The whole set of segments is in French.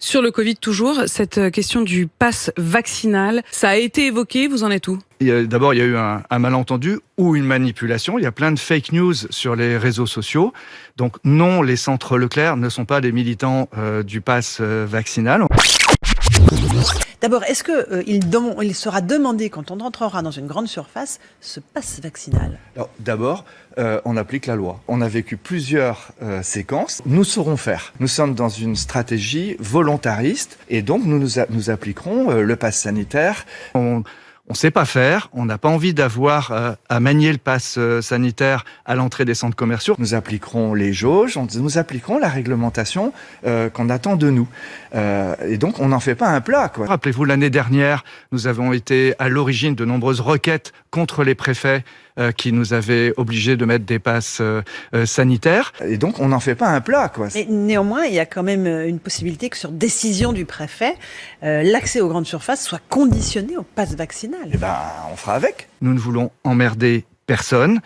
Sur le Covid toujours, cette question du pass vaccinal, ça a été évoqué, vous en êtes où ? D'abord, il y a eu un malentendu ou une manipulation. Il y a plein de fake news sur les réseaux sociaux. Donc non, les centres Leclerc ne sont pas des militants du pass vaccinal. D'abord, est-ce qu'il sera demandé, quand on entrera dans une grande surface, ce pass vaccinal ? Alors, d'abord, on applique la loi. On a vécu plusieurs séquences. Nous saurons faire. Nous sommes dans une stratégie volontariste et donc nous appliquerons le pass sanitaire. On ne sait pas faire, on n'a pas envie d'avoir à manier le pass sanitaire à l'entrée des centres commerciaux. Nous appliquerons les jauges, nous appliquerons la réglementation qu'on attend de nous. Et donc, on n'en fait pas un plat, quoi. Rappelez-vous, l'année dernière, nous avons été à l'origine de nombreuses requêtes contre les préfets qui nous avaient obligés de mettre des passes sanitaires. Et donc, on n'en fait pas un plat, quoi. Mais néanmoins, il y a quand même une possibilité que sur décision du préfet, l'accès aux grandes surfaces soit conditionné au pass vaccinal. Eh ben, on fera avec. Nous ne voulons emmerder personne.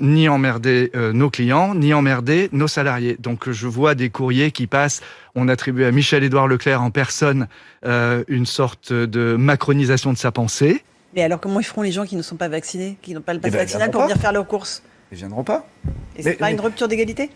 Ni emmerder nos clients, ni emmerder nos salariés. Donc je vois des courriers qui passent, on attribue à Michel-Édouard Leclerc en personne une sorte de macronisation de sa pensée. Mais alors comment ils feront les gens qui ne sont pas vaccinés, qui n'ont pas le pass vaccinal pour venir faire leurs courses ? Ils viendront pas. Et c'est pas une rupture d'égalité ?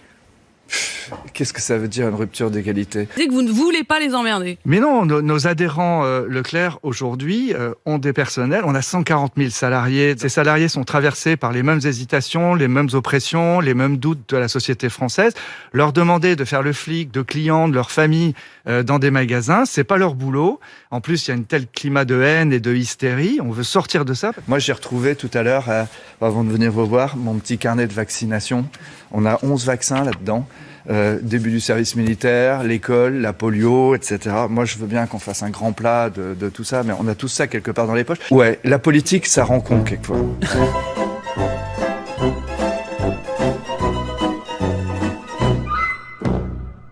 Qu'est-ce que ça veut dire une rupture d'égalité ? Vous dites que vous ne voulez pas les emmerder. Mais non, nos adhérents Leclerc aujourd'hui ont des personnels. On a 140 000 salariés. Ces salariés sont traversés par les mêmes hésitations, les mêmes oppressions, les mêmes doutes de la société française. Leur demander de faire le flic de clients, de leur famille dans des magasins, c'est pas leur boulot. En plus, il y a un tel climat de haine et de hystérie. On veut sortir de ça. Moi, j'ai retrouvé tout à l'heure, avant de venir vous voir, mon petit carnet de vaccination. On a 11 vaccins là-dedans. Début du service militaire, l'école, la polio, etc. Moi, je veux bien qu'on fasse un grand plat de tout ça, mais on a tout ça quelque part dans les poches. Ouais, la politique, ça rend con quelquefois.